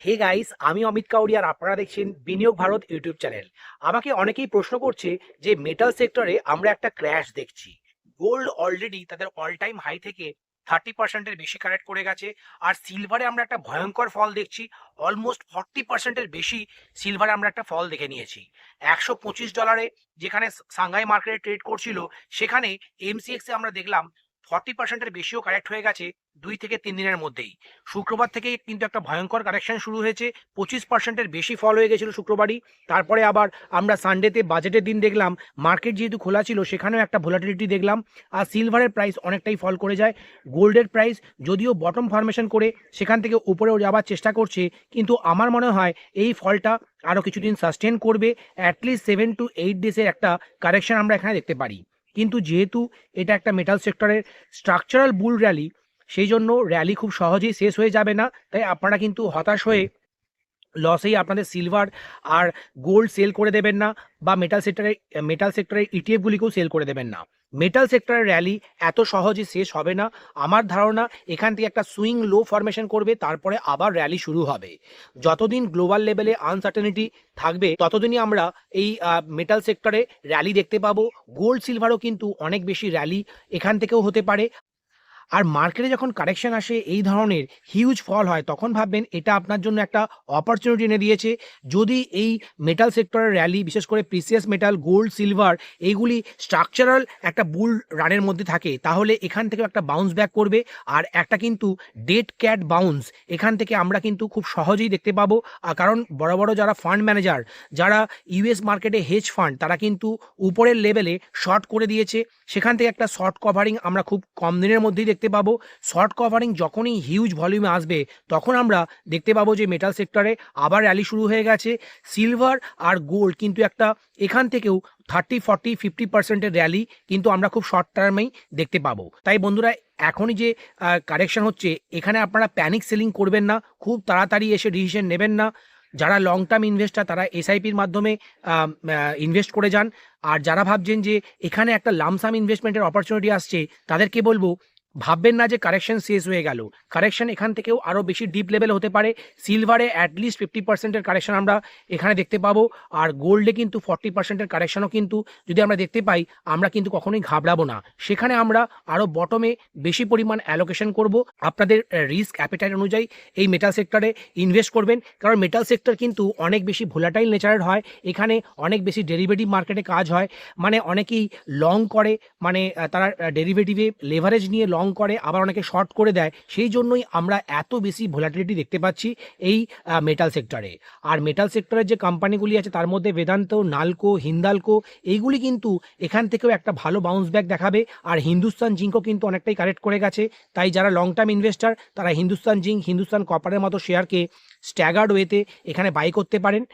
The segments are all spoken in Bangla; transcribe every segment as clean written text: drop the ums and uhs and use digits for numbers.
হে গাইস, আমি অমিত কাউরি আর আপনারা দেখছেন বিনিয়োগ ভারত ইউটিউব চ্যানেল। আমাকে অনেকেই প্রশ্ন করছে যে মেটাল সেক্টরে আমরা একটা ক্র্যাশ দেখছি। গোল্ড অলরেডি তাদের অল টাইম হাই থেকে 30%-এর বেশি কারেক্ট করে গেছে। আর সিলভারে আমরা একটা ভয়ঙ্কর ফল দেখছি। অলমোস্ট 40%-এর বেশি সিলভারে আমরা একটা ফল দেখে নিয়েছি। $125 যেখানে সাংহাই মার্কেটে ট্রেড করছিল, সেখানে এমসিএক্সে আমরা দেখলাম 40%-এর বেশিও কারেক্ট হয়ে গেছে 2 থেকে 3 দিনের মধ্যেই। শুক্রবার থেকে কিন্তু একটা ভয়ঙ্কর কারেকশন শুরু হয়েছে। 25%-এর বেশি ফল হয়ে গেছিল শুক্রবারই। তারপরে আবার আমরা সানডেতে বাজেটের দিন দেখলাম মার্কেট যেহেতু খোলা ছিল সেখানেও একটা ভোলাটিলিটি দেখলাম। আর সিলভারের প্রাইস অনেকটাই ফল করে যায়। গোল্ডের প্রাইস যদিও বটম ফরমেশন করে সেখান থেকে উপরেও যাওয়ার চেষ্টা করছে, কিন্তু আমার মনে হয় এই ফলটা আরও কিছুদিন সাস্টেন করবে। অ্যাটলিস্ট 7 to 8 ডেজের একটা কারেকশন আমরা এখানে দেখতে পারি। কিন্তু যেহেতু এটা একটা মেটাল সেক্টরের স্ট্রাকচারাল বুল র্যালি, সেই জন্য র্যালি খুব সহজেই শেষ হয়ে যাবে না। তাই আপনারা কিন্তু হতাশ হয়ে লসেই আপনাদের সিলভার আর গোল্ড সেল করে দেবেন না, বা মেটাল সেক্টরের ইটিএফগুলিকেও সেল করে দেবেন না। মেটাল সেক্টরের র্যালি এত সহজে শেষ হবে না। আমার ধারণা এখান থেকে একটা সুইং লো ফরমেশন করবে, তারপরে আবার র্যালি শুরু হবে। যতদিন গ্লোবাল লেভেলে আনসার্টেনিটি থাকবে ততদিনই আমরা এই মেটাল সেক্টরে র্যালি দেখতে পাবো। গোল্ড সিলভারও কিন্তু অনেক বেশি র্যালি এখান থেকেও হতে পারে। আর মার্কেটে যখন কারেকশন আসে, এই ধরনের হিউজ ফল হয়, তখন ভাববেন এটা আপনার জন্য একটা অপরচুনিটি এনে দিয়েছে। যদি এই মেটাল সেক্টরের র্যালি, বিশেষ করে প্রিসিয়াস মেটাল গোল্ড সিলভার, এইগুলি স্ট্রাকচারাল একটা বুল রানের মধ্যে থাকে, তাহলে এখান থেকে একটা বাউন্স ব্যাক করবে। আর একটা কিন্তু ডেড ক্যাট বাউন্স এখান থেকে আমরা কিন্তু খুব সহজেই দেখতে পাবো। কারণ বড় বড় যারা ফান্ড ম্যানেজার, যারা ইউএস মার্কেটে হেজ ফান্ড, তারা কিন্তু উপরের লেভেলে শর্ট করে দিয়েছে। সেখান থেকে একটা শর্ট কভারিং আমরা খুব কম দিনের মধ্যেই দেখতে পাবো। শর্ট কভারিং যখনই হিউজ ভলিউমে আসবে, তখন আমরা দেখতে পাবো যে মেটাল সেক্টরে আবার র্যালি শুরু হয়ে গেছে। সিলভার আর গোল্ড কিন্তু একটা এখান থেকেও 30, 40, 50%-এর র্যালি কিন্তু আমরা খুব শর্ট টার্মেই দেখতে পাবো। তাই বন্ধুরা, এখনই যে কারেকশন হচ্ছে, এখানে আপনারা প্যানিক সেলিং করবেন না, খুব তাড়াতাড়ি এসে ডিসিশন নেবেন না। যারা লং টার্ম ইনভেস্টার তারা এসআইপির মাধ্যমে ইনভেস্ট করে যান। আর যারা ভাবছেন যে এখানে একটা লামসাম ইনভেস্টমেন্টের অপরচুনিটি আসছে, তাদেরকে বলবো ভাববেন না যে কারেকশন শেষ হয়ে গেল। কারেকশন এখান থেকেও আরও বেশি ডিপ লেভেল হতে পারে। সিলভারে অ্যাটলিস্ট 50%-এর কারেকশন আমরা এখানে দেখতে পাবো। আর গোল্ডে কিন্তু 40%-এর কারেকশনও কিন্তু যদি আমরা দেখতে পাই, আমরা কিন্তু কখনোই ঘাবড়াবো না। সেখানে আমরা আরও বটমে বেশি পরিমাণ অ্যালোকেশন করব। আপনাদের রিস্ক অ্যাপেটাইট অনুযায়ী এই মেটাল সেক্টরে ইনভেস্ট করবেন, কারণ মেটাল সেক্টর কিন্তু অনেক বেশি ভোলাটাইল নেচারের হয়। এখানে অনেক বেশি ডেরিভেটিভ মার্কেটে কাজ হয়। মানে অনেকেই লং করে, মানে তারা ডেরিভেটিভে লেভারেজ নিয়ে লং করে, আবার অনেকে শর্ট করে দেয়। সেই জন্যই আমরা এত বেশি ভোলাটিলিটি দেখতে পাচ্ছি এই মেটাল সেক্টরে। আর মেটাল সেক্টরের যে কোম্পানিগুলি আছে, তার মধ্যে বেদান্ত, নালকো, হিন্দালকো, এইগুলি কিন্তু এখান থেকেও একটা ভালো বাউন্স ব্যাক দেখাবে। আর হিন্দুস্তান জিঙ্কও কিন্তু অনেকটাই কারেক্ট করে গেছে। তাই যারা লং টার্ম ইনভেস্টার, তারা হিন্দুস্তান জিঙ্ক, হিন্দুস্তান কপারের মতো শেয়ারকে স্ট্যাগার্ড ওয়েতে এখানে বাই করতে পারেন।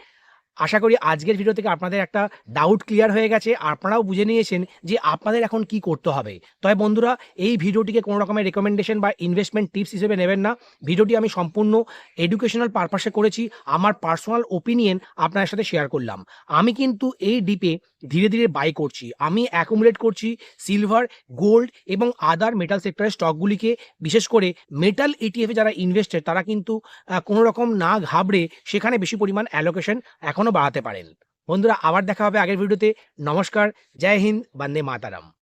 আশা করি আজকের ভিডিও থেকে আপনাদের একটা ডাউট ক্লিয়ার হয়ে গেছে, আপনারাও বুঝে নিয়েছেন যে আপনাদের এখন কি করতে হবে। তবে বন্ধুরা, এই ভিডিওটিকে কোনো রকমের রেকমেন্ডেশন বা ইনভেস্টমেন্ট টিপস হিসেবে নেবেন না। ভিডিওটি আমি সম্পূর্ণ এডুকেশনাল পারপাসে করেছি, আমার পার্সোনাল ওপিনিয়ন আপনার সাথে শেয়ার করলাম। আমি কিন্তু এই ডিপে ধীরে ধীরে বাই করছি, আমি অ্যাকুমুলেট করছি সিলভার, গোল্ড এবং আদার মেটাল সেক্টরের স্টকগুলিকে। বিশেষ করে মেটাল ইটিএফে যারা ইনভেস্টেড, তারা কিন্তু কোনো রকম না ঘাবড়ে সেখানে বেশি পরিমাণ অ্যালোকেশন এখনও বাড়াতে পারেন। বন্ধুরা, আবার দেখা হবে আগের ভিডিওতে। নমস্কার, জয় হিন্দ, বন্দে মাতারাম।